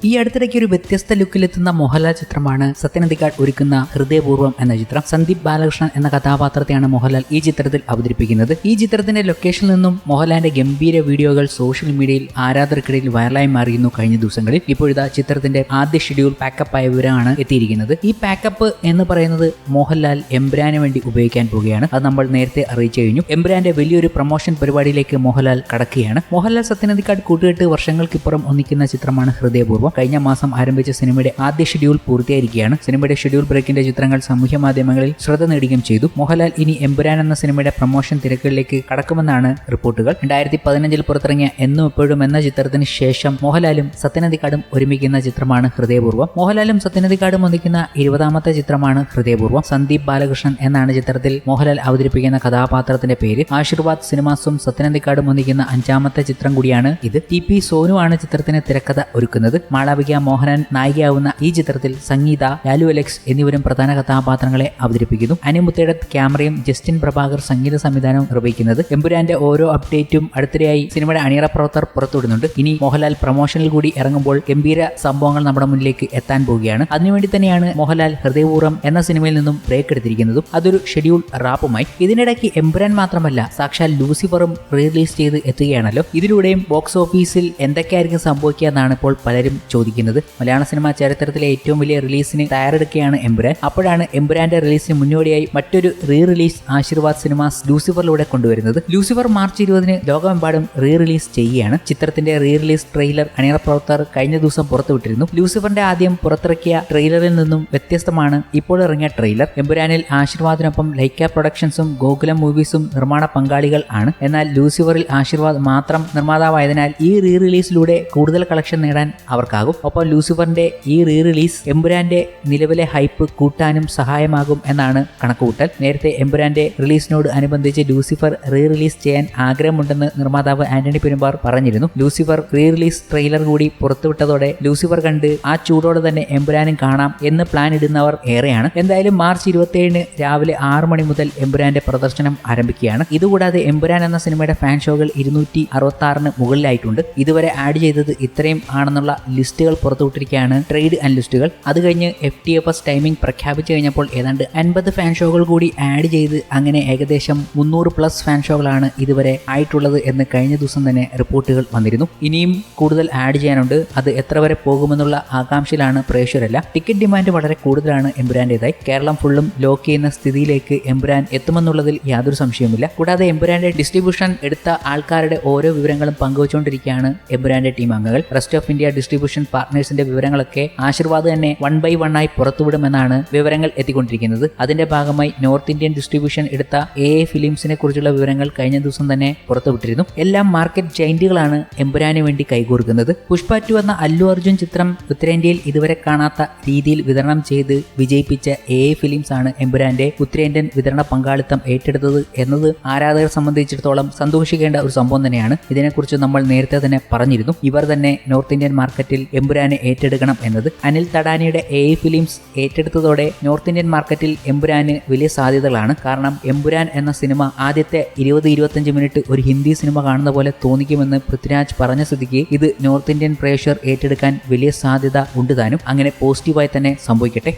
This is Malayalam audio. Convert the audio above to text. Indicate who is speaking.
Speaker 1: ഈ അടുത്തിടയ്ക്ക് ഒരു വ്യത്യസ്ത ലുക്കിലെത്തുന്ന മോഹൻലാൽ ചിത്രമാണ് സത്യനന്ദിക്കാട് ഒരുക്കുന്ന ഹൃദയപൂർവ്വം എന്ന ചിത്രം. സന്ദീപ് ബാലകൃഷ്ണൻ എന്ന കഥാപാത്രത്തെയാണ് മോഹൻലാൽ ഈ ചിത്രത്തിൽ അവതരിപ്പിക്കുന്നത്. ഈ ചിത്രത്തിന്റെ ലൊക്കേഷനിൽ നിന്നും മോഹൻലാലിന്റെ ഗംഭീര വീഡിയോകൾ സോഷ്യൽ മീഡിയയിൽ ആരാധകർക്കിടയിൽ വൈറലായി മാറിയിരുന്നു കഴിഞ്ഞ ദിവസങ്ങളിൽ. ഇപ്പോഴിതാ ചിത്രത്തിന്റെ ആദ്യ ഷെഡ്യൂൾ പാക്കപ്പ് ആയ വിവരമാണ് എത്തിയിരിക്കുന്നത്. ഈ പാക്കപ്പ് എന്ന് പറയുന്നത് മോഹൻലാൽ എംബ്രാന് വേണ്ടി ഉപയോഗിക്കാൻ പോവുകയാണ്. അത് നമ്മൾ നേരത്തെ അറിയിച്ചു കഴിഞ്ഞു. എംബ്രാന്റെ വലിയൊരു പ്രൊമോഷൻ പരിപാടിയിലേക്ക് മോഹൻലാൽ കടക്കുകയാണ്. മോഹൻലാൽ സത്യനന്ദിക്കാട് കൂട്ടുകെട്ട് വർഷങ്ങൾക്കിപ്പുറം ഒന്നിക്കുന്ന ചിത്രമാണ് ഹൃദയപൂർവ്വം. കഴിഞ്ഞ മാസം ആരംഭിച്ച സിനിമയുടെ ആദ്യ ഷെഡ്യൂൾ പൂർത്തിയായിരിക്കുകയാണ്. സിനിമയുടെ ഷെഡ്യൂൾ ബ്രേക്കിന്റെ ചിത്രങ്ങൾ സാമൂഹ്യ മാധ്യമങ്ങളിൽ ശ്രദ്ധ നേടുകയും ചെയ്തു. മോഹൻലാൽ ഇനി എംബ്രാൻ എന്ന സിനിമയുടെ പ്രൊമോഷൻ തിരക്കുകളിലേക്ക് കടക്കുമെന്നാണ് റിപ്പോർട്ടുകൾ. 2015 പുറത്തിറങ്ങിയ എന്നും എപ്പോഴും എന്ന ചിത്രത്തിന് ശേഷം മോഹൻലാലും സത്യനന്ദിക്കാടും ഒരുമിക്കുന്ന ചിത്രമാണ് ഹൃദയപൂർവ്വം. മോഹൻലാലും സത്യനന്ദിക്കാടും ഒന്നിക്കുന്ന 20ാമത്തെ ചിത്രമാണ് ഹൃദയപൂർവ്വം. സന്ദീപ് ബാലകൃഷ്ണൻ എന്നാണ് ചിത്രത്തിൽ മോഹൻലാൽ അവതരിപ്പിക്കുന്ന കഥാപാത്രത്തിന്റെ പേര്. ആശീർവാദ് സിനിമാസും സത്യനന്ദിക്കാടും ഒന്നിക്കുന്ന 5ാമത്തെ ചിത്രം കൂടിയാണ് ഇത്. TP സോനു ആണ് ചിത്രത്തിന് തിരക്കഥ ഒരുക്കുന്നത്. മാളവിക മോഹനൻ നായികയാവുന്ന ഈ ചിത്രത്തിൽ സംഗീത, ലാലു അലക്സ് എന്നിവരും പ്രധാന കഥാപാത്രങ്ങളെ അവതരിപ്പിക്കുന്നു. അനിമുത്തയുടെ ക്യാമറയും ജസ്റ്റിൻ പ്രഭാകർ സംഗീത സംവിധാനവും നിർവഹിക്കുന്നത്. എമ്പുരാന്റെ ഓരോ അപ്ഡേറ്റും അടുത്തിടെയായി സിനിമയുടെ അണിയറ പ്രവർത്തകർ പുറത്തുവിടുന്നുണ്ട്. ഇനി മോഹൻലാൽ പ്രൊമോഷനിൽ കൂടി ഇറങ്ങുമ്പോൾ ഗംഭീര സംഭവങ്ങൾ നമ്മുടെ മുന്നിലേക്ക് എത്താൻ പോവുകയാണ്. അതിനുവേണ്ടി തന്നെയാണ് മോഹൻലാൽ ഹൃദയപൂർവ്വം എന്ന സിനിമയിൽ നിന്നും ബ്രേക്ക് എടുത്തിരിക്കുന്നതും അതൊരു ഷെഡ്യൂൾ റാപ്പുമായി. ഇതിനിടയ്ക്ക് എമ്പുരാൻ മാത്രമല്ല, സാക്ഷാൽ ലൂസിഫറും റിലീസ് ചെയ്ത് എത്തുകയാണല്ലോ. ഇതിലൂടെയും ബോക്സ് ഓഫീസിൽ എന്തൊക്കെയായിരിക്കും സംഭവിക്കുക എന്നാണ് ഇപ്പോൾ പലരും ചോദിക്കുന്നത്. മലയാള സിനിമ ചരിത്രത്തിലെ ഏറ്റവും വലിയ റിലീസിന് തയ്യാറെടുക്കുകയാണ് എമ്പുരാൻ. അപ്പോഴാണ് എമ്പുരാന്റെ റിലീസിന് മുന്നോടിയായി മറ്റൊരു റിലീസ് ആശീർവാദ് സിനിമാസ് ലൂസിഫറിലൂടെ കൊണ്ടുവരുന്നത്. ലൂസിഫർ മാർച്ച് 20 ലോകമെമ്പാടും റിലീസ് ചെയ്യുകയാണ്. ചിത്രത്തിന്റെ റിലീസ് ട്രെയിലർ അണിയറ പ്രവർത്തകർ കഴിഞ്ഞ ദിവസം പുറത്തുവിട്ടിരുന്നു. ലൂസിഫറിന്റെ ആദ്യം പുറത്തിറക്കിയ ട്രെയിലറിൽ നിന്നും വ്യത്യസ്തമാണ് ഇപ്പോൾ ഇറങ്ങിയ ട്രെയിലർ. എമ്പുരാനിൽ ആശീർവാദിനൊപ്പം ലൈക്ക പ്രൊഡക്ഷൻസും ഗോകുലം മൂവീസും നിർമ്മാണ പങ്കാളികൾ ആണ്. എന്നാൽ ലൂസിഫറിൽ ആശീർവാദ് മാത്രം നിർമ്മാതാവായതിനാൽ ഈ റിലീസിലൂടെ കൂടുതൽ കളക്ഷൻ നേടാൻ അവർക്കാകും. ഒപ്പം ലൂസിഫറിന്റെ ഈ റിലീസ് എമ്പുരാന്റെ നിലവിലെ ഹൈപ്പ് കൂട്ടാനും സഹായമാകും എന്നാണ് കണക്കുകൂട്ടൽ. നേരത്തെ എമ്പുരാന്റെ റിലീസിനോട് അനുബന്ധിച്ച് ലൂസിഫർ റിലീസ് ചെയ്യാൻ ആഗ്രഹമുണ്ടെന്ന് നിർമ്മാതാവ് ആന്റണി പെരുമ്പാർ പറഞ്ഞിരുന്നു. ലൂസിഫർ റിലീസ് ട്രെയിലർ കൂടി പുറത്തുവിട്ടതോടെ ലൂസിഫർ കണ്ട് ആ ചൂടോടെ തന്നെ എമ്പുരാനും കാണാം എന്ന് പ്ലാൻ ഇടുന്നവർ ഏറെയാണ്. എന്തായാലും മാർച്ച് 27 രാവിലെ 6 മണി മുതൽ എമ്പുരാന്റെ പ്രദർശനം ആരംഭിക്കുകയാണ്. ഇതുകൂടാതെ എമ്പുരാൻ എന്ന സിനിമയുടെ ഫാൻ ഷോകൾ 266 മുകളിലായിട്ടുണ്ട്. ഇതുവരെ ആഡ് ചെയ്തത് ഇത്രയും ആണെന്നുള്ള ലിസ്റ്റുകൾ പുറത്തുവിട്ടിരിക്കുകയാണ് ട്രേഡ് അനലിസ്റ്റുകൾ. അത് കഴിഞ്ഞ് FTFS ടൈമിംഗ് പ്രഖ്യാപിച്ചു കഴിഞ്ഞപ്പോൾ ഏതാണ്ട് 50 ഫാൻ ഷോകൾ കൂടി ആഡ് ചെയ്ത് അങ്ങനെ ഏകദേശം 300+ ഫാൻ ഷോകളാണ് ഇതുവരെ ആയിട്ടുള്ളത് എന്ന് കഴിഞ്ഞ ദിവസം തന്നെ റിപ്പോർട്ടുകൾ വന്നിരുന്നു. ഇനിയും കൂടുതൽ ആഡ് ചെയ്യാനുണ്ട്. അത് എത്ര വരെ പോകുമെന്നുള്ള ആകാംക്ഷയിലാണ് പ്രേക്ഷകരെല്ലാം. ടിക്കറ്റ് ഡിമാൻഡ് വളരെ കൂടുതലാണ് എമ്പുരാന്റേതായി. കേരളം ഫുള്ളും ലോക്ക് ചെയ്യുന്ന സ്ഥിതിയിലേക്ക് എമ്പുരാൻ എത്തുമെന്നുള്ളതിൽ യാതൊരു സംശയവുമില്ല. കൂടാതെ എമ്പുരാന്റെ ഡിസ്ട്രിബ്യൂഷൻ എടുത്ത ആൾക്കാരുടെ ഓരോ വിവരങ്ങളും പങ്കുവച്ചുകൊണ്ടിരിക്കുകയാണ് എമ്പുരാന്റെ ടീം അംഗങ്ങൾ. റെസ്റ്റ് ഓഫ് ഇന്ത്യ ഡിസ്ട്രിബ്യൂഷൻ പാർട്ട്നേഴ്സിന്റെ വിവരങ്ങളൊക്കെ ആശീർവാദ് തന്നെ 1 by 1 ആയി പുറത്തുവിടുമെന്നാണ് വിവരങ്ങൾ എത്തിക്കൊണ്ടിരിക്കുന്നത്. അതിന്റെ ഭാഗമായി നോർത്ത് ഇന്ത്യൻ ഡിസ്ട്രിബ്യൂഷൻ എടുത്ത AA ഫിലിംസിനെ കുറിച്ചുള്ള വിവരങ്ങൾ കഴിഞ്ഞ ദിവസം തന്നെ പുറത്തുവിട്ടിരുന്നു. എല്ലാം മാർക്കറ്റ് ജൈന്റുകളാണ് എമ്പുരാന് വേണ്ടി കൈകോർക്കുന്നത്. പുഷ്പ 2 എന്ന അല്ലു അർജുൻ ചിത്രം ഉത്തരേന്ത്യയിൽ ഇതുവരെ കാണാത്ത രീതിയിൽ വിതരണം ചെയ്ത് വിജയിപ്പിച്ച AA ഫിലിംസ് ആണ് എമ്പുരാന്റെ ഉത്തരേന്ത്യൻ വിതരണ പങ്കാളിത്തം ഏറ്റെടുത്തത് എന്നത് ആരാധകരെ സംബന്ധിച്ചിടത്തോളം സന്തോഷിക്കേണ്ട ഒരു സംഭവം തന്നെയാണ്. ഇതിനെക്കുറിച്ച് നമ്മൾ നേരത്തെ തന്നെ പറഞ്ഞിരുന്നു. ഇവർ തന്നെ നോർത്ത് ഇന്ത്യൻ മാർക്കറ്റിൽ എമ്പുരാനെ ഏറ്റെടുക്കണം എന്നത്. അനിൽ തടാനിയുടെ AA ഫിലിംസ് ഏറ്റെടുത്തതോടെ നോർത്ത് ഇന്ത്യൻ മാർക്കറ്റിൽ എമ്പുരാന് വലിയ സാധ്യതകളാണ്. കാരണം എമ്പുരാൻ എന്ന സിനിമ ആദ്യത്തെ 20-25 മിനിറ്റ് ഒരു ഹിന്ദി സിനിമ കാണുന്ന പോലെ തോന്നിക്കുമെന്ന് പൃഥ്വിരാജ് പറഞ്ഞ സ്ഥിതിക്ക് ഇത് നോർത്ത് ഇന്ത്യൻ പ്രേക്ഷകർ ഏറ്റെടുക്കാൻ വലിയ സാധ്യത ഉണ്ട് താനും. അങ്ങനെ പോസിറ്റീവായി തന്നെ സംഭവിക്കട്ടെ.